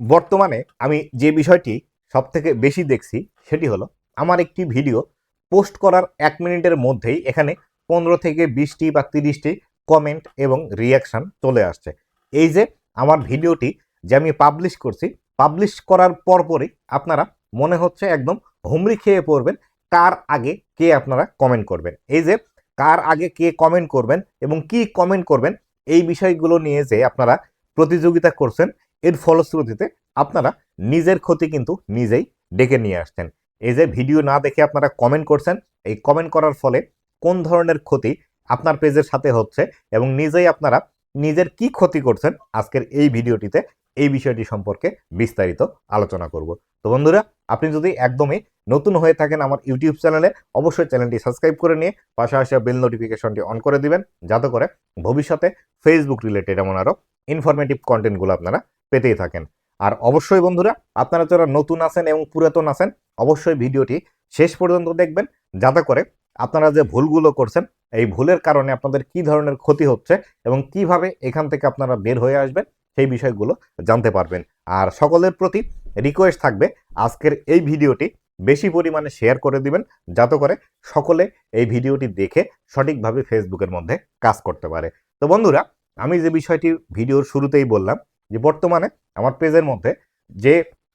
বর্তমানে আমি যে বিষয়টি সবথেকে বেশি দেখছি সেটি হলো আমার একটি ভিডিও পোস্ট করার 1 মিনিটের মধ্যেই এখানে 15 থেকে 20টি বা 30টি কমেন্ট এবং রিয়াকশন চলে আসছে। এই যে আমার ভিডিওটি যে আমি পাবলিশ করছি, পাবলিশ করার পরপরই আপনারা মনে হচ্ছে একদম হুমড়ি খেয়ে পড়বেন কার আগে কে আপনারা কমেন্ট করবেন। এই যে কার আগে কে কমেন্ট করবেন এবং কি কমেন্ট করবেন, এই বিষয়গুলো নিয়ে যে আপনারা প্রতিযোগিতা করছেন, এর ফলশ্রুতিতে আপনারা নিজের ক্ষতি কিন্তু নিজেই ডেকে নিয়ে আসছেন। এই যে ভিডিও না দেখে আপনারা কমেন্ট করছেন, এই কমেন্ট করার ফলে কোন ধরনের ক্ষতি আপনার পেজের সাথে হচ্ছে এবং নিজেই আপনারা নিজের কি ক্ষতি করছেন, আজকের এই ভিডিওটিতে এই বিষয়টি সম্পর্কে বিস্তারিত আলোচনা করব। তো বন্ধুরা, আপনি যদি একদমই নতুন হয়ে থাকেন আমার ইউটিউব চ্যানেলে, অবশ্যই চ্যানেলটি সাবস্ক্রাইব করে নিয়ে পাশাপাশি বেল নোটিফিকেশনটি অন করে দিবেন, যাতে করে ভবিষ্যতে ফেসবুক রিলেটেড এমন আরও ইনফরমেটিভ কন্টেন্টগুলো আপনারা পেতেই থাকেন। আর অবশ্যই বন্ধুরা, আপনারা যারা নতুন আছেন এবং পুরাতন আছেন, অবশ্যই ভিডিওটি শেষ পর্যন্ত দেখবেন, যাতে করে আপনারা যে ভুলগুলো করছেন, এই ভুলের কারণে আপনাদের কি ধরনের ক্ষতি হচ্ছে এবং কিভাবে এখান থেকে আপনারা বের হয়ে আসবেন সেই বিষয়গুলো জানতে পারবেন। আর সকলের প্রতি রিকোয়েস্ট থাকবে আজকের এই ভিডিওটি বেশি পরিমাণে শেয়ার করে দিবেন, যাতে করে সকলে এই ভিডিওটি দেখে সঠিকভাবে ফেসবুকের মধ্যে কাজ করতে পারে। তো বন্ধুরা, আমি যে বিষয়টি ভিডিওর শুরুতেই বললাম যে বর্তমানে আমার পেজের মধ্যে যে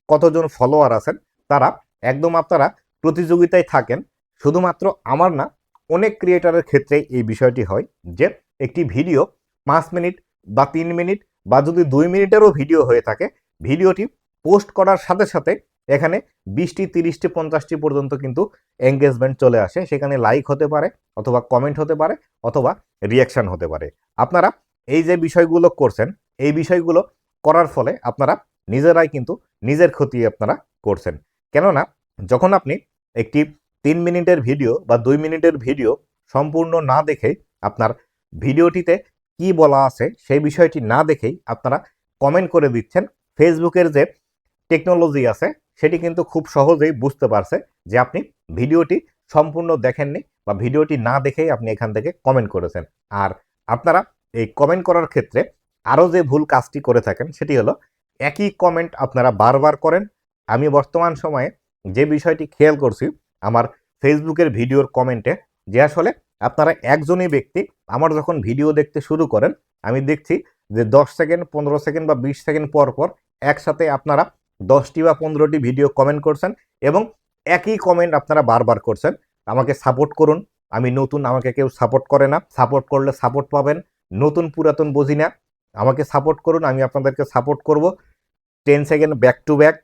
কতজন ফলোয়ার আছেন, তারা একদম আপনারা প্রতিযোগিতায় থাকেন। শুধুমাত্র আমার না, অনেক ক্রিয়েটারের ক্ষেত্রে এই বিষয়টি হয় যে একটি ভিডিও 5 মিনিট বা 3 মিনিট বা যদি 2 মিনিটেরও ভিডিও হয়ে থাকে, ভিডিওটি পোস্ট করার সাথে সাথে এখানে 20টি 30টি 50টি পর্যন্ত কিন্তু এঙ্গেজমেন্ট চলে আসে। সেখানে লাইক হতে পারে, অথবা কমেন্ট হতে পারে, অথবা রিয়াকশন হতে পারে। আপনারা এই যে বিষয়গুলো করছেন, এই বিষয়গুলো করার ফলে আপনারা নিজেরাই কিন্তু নিজের ক্ষতি আপনারা করছেন। কেননা যখন আপনি একটি 3 মিনিটের ভিডিও বা 2 মিনিটের ভিডিও সম্পূর্ণ না দেখেই আপনার ভিডিওটিতে কি বলা আছে সেই বিষয়টি না দেখেই আপনারা কমেন্ট করে দিচ্ছেন, ফেসবুকের যে টেকনোলজি আছে সেটি কিন্তু খুব সহজেই বুঝতে পারছে যে আপনি ভিডিওটি সম্পূর্ণ দেখেননি বা ভিডিওটি না দেখেই আপনি এখান থেকে কমেন্ট করেছেন। আর আপনারা এই কমেন্ট করার ক্ষেত্রে আরও যে ভুল কাজটি করে থাকেন সেটি হলো একই কমেন্ট আপনারা বারবার করেন। আমি বর্তমান সময়ে যে বিষয়টি খেয়াল করছি আমার ফেসবুকের ভিডিওর কমেন্টে, যে আসলে আপনারা একজনই ব্যক্তি আমার যখন ভিডিও দেখতে শুরু করেন, আমি দেখছি যে 10 সেকেন্ড 15 সেকেন্ড বা 20 সেকেন্ড পর পর একসাথে আপনারা 10টি বা 15টি ভিডিও কমেন্ট করছেন এবং একই কমেন্ট আপনারা বারবার করছেন, আমাকে সাপোর্ট করুন, আমি নতুন, আমাকে কেউ সাপোর্ট করে না, সাপোর্ট করলে সাপোর্ট পাবেন, নতুন পুরাতন বুঝি না, আমাকে সাপোর্ট করুন, আমি আপনাদেরকে সাপোর্ট করব, 10 সেকেন্ড ব্যাক টু ব্যাক,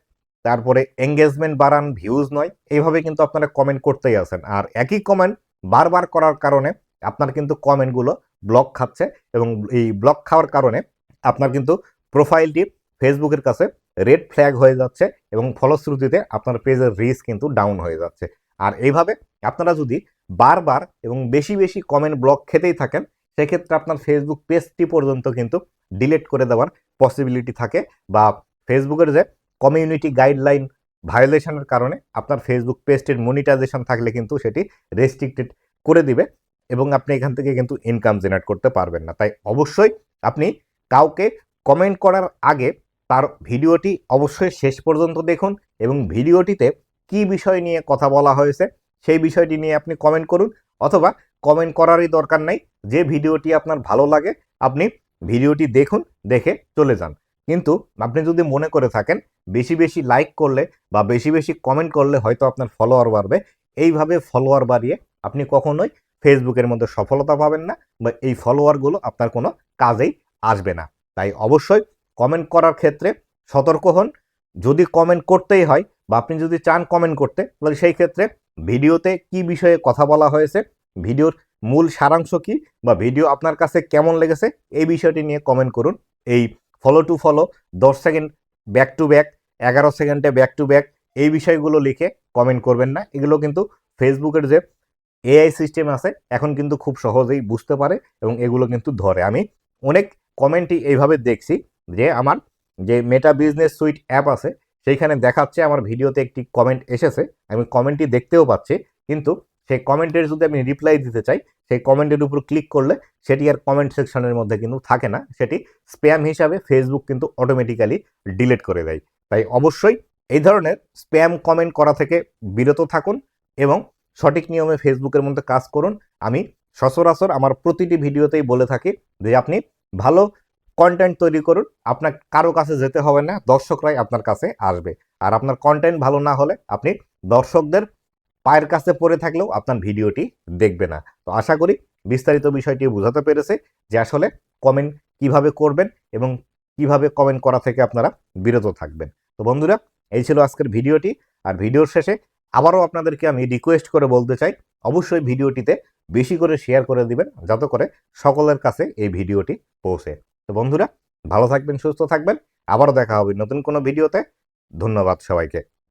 তারপরে এঙ্গেজমেন্ট বাড়ান, ভিউজ নয়, এইভাবে কিন্তু আপনারা কমেন্ট করতেই আছেন। আর একই কমেন্ট বারবার করার কারণে আপনার কিন্তু কমেন্টগুলো ব্লক খাচ্ছে এবং এই ব্লক খাওয়ার কারণে আপনার কিন্তু প্রোফাইলটি ফেসবুকের কাছে রেড ফ্ল্যাগ হয়ে যাচ্ছে এবং ফলশ্রুতিতে আপনার পেজের রিচ কিন্তু ডাউন হয়ে যাচ্ছে। আর এইভাবে আপনারা যদি বারবার এবং বেশি বেশি কমেন্ট ব্লক খেতেই থাকেন, সেক্ষেত্রে আপনার ফেসবুক পেজটি পর্যন্ত কিন্তু ডিলিট করে দেওয়ার পসিবিলিটি থাকে, বা ফেসবুকের যে কমিউনিটি গাইডলাইন ভায়োলেশনের কারণে আপনার ফেসবুক পেজটির মনিটাইজেশন থাকলে কিন্তু সেটি রেস্ট্রিক্টেড করে দিবে এবং আপনি এখান থেকে কিন্তু ইনকাম জেনারেট করতে পারবেন না। তাই অবশ্যই আপনি কাউকে কমেন্ট করার আগে তার ভিডিওটি অবশ্যই শেষ পর্যন্ত দেখুন এবং ভিডিওটিতে কি বিষয় নিয়ে কথা বলা হয়েছে সেই বিষয়টি নিয়ে আপনি কমেন্ট করুন, অথবা কমেন্ট করারই দরকার নাই, যে ভিডিওটি আপনার ভালো লাগে আপনি ভিডিওটি দেখুন, দেখে চলে যান। কিন্তু আপনি যদি মনে করে থাকেন বেশি বেশি লাইক করলে বা বেশি বেশি কমেন্ট করলে হয়তো আপনার ফলোয়ার বাড়বে, এইভাবে ফলোয়ার বাড়িয়ে আপনি কখনোই ফেসবুকের মধ্যে সফলতা পাবেন না বা এই ফলোয়ারগুলো আপনার কোনো কাজেই আসবে না। তাই অবশ্যই কমেন্ট করার ক্ষেত্রে সতর্ক হন। যদি কমেন্ট করতেই হয় বা আপনি যদি চান কমেন্ট করতে, তাহলে সেই ক্ষেত্রে ভিডিওতে কি বিষয়ে কথা বলা হয়েছে, ভিডিওর মূল সারাংশ কি, বা ভিডিও আপনার কাছে কেমন লেগেছে, এই বিষয়টি নিয়ে কমেন্ট করুন। এই follow to follow, 10 second back to back, 11 সেকেন্ডে ব্যাক টু ব্যাক, এই বিষয়গুলো লিখে কমেন্ট করবেন না। এগুলো কিন্তু ফেসবুকের যে এআই সিস্টেম আছে এখন কিন্তু খুব সহজেই বুঝতে পারে এবং এগুলো কিন্তু ধরে। আমি অনেক কমেন্টই এইভাবে দেখছি যে আমার যে মেটা বিজনেস সুইট অ্যাপ আছে সেইখানে দেখাচ্ছে আমার ভিডিওতে একটি কমেন্ট এসেছে, আমি কমেন্টটি দেখতেও পাচ্ছি, কিন্তু সেই কমেন্টের যদি আমি রিপ্লাই দিতে চাই, সেই কমেন্টের উপর ক্লিক করলে সেটি আর কমেন্ট সেকশনের মধ্যে কিন্তু থাকে না, সেটি স্প্যাম হিসাবে ফেসবুক কিন্তু অটোমেটিক্যালি ডিলিট করে দেয়। তাই অবশ্যই এই ধরনের স্প্যাম কমেন্ট করা থেকে বিরত থাকুন এবং সঠিক নিয়মে ফেসবুকের মধ্যে কাজ করুন। আমি সচরাচর আমার প্রতিটি ভিডিওতেই বলে থাকি যে আপনি ভালো কন্টেন্ট তৈরি করুন, আপনার কারো কাছে যেতে হবে না, দর্শকরাই আপনার কাছে আসবে। আর আপনার কন্টেন্ট ভালো না হলে আপনি দর্শকদের পায়ের কাছে পড়ে থাকলেও আপনার ভিডিওটি দেখবে না। তো আশা করি বিস্তারিত বিষয়টি বোঝাতে পেরেছে যে আসলে কমেন্ট কিভাবে করবেন এবং কিভাবে কমেন্ট করা থেকে আপনারা বিরত থাকবেন। তো বন্ধুরা, এই ছিল আজকের ভিডিওটি। আর ভিডিওর শেষে আবারও আপনাদেরকে আমি রিকোয়েস্ট করে বলতে চাই, অবশ্যই ভিডিওটিতে বেশি করে শেয়ার করে দিবেন, যাতে করে সকলের কাছে এই ভিডিওটি পৌঁছে। তো বন্ধুরা, ভালো থাকবেন, সুস্থ থাকবেন, আবারও দেখা হবে নতুন কোনো ভিডিওতে। ধন্যবাদ সবাইকে।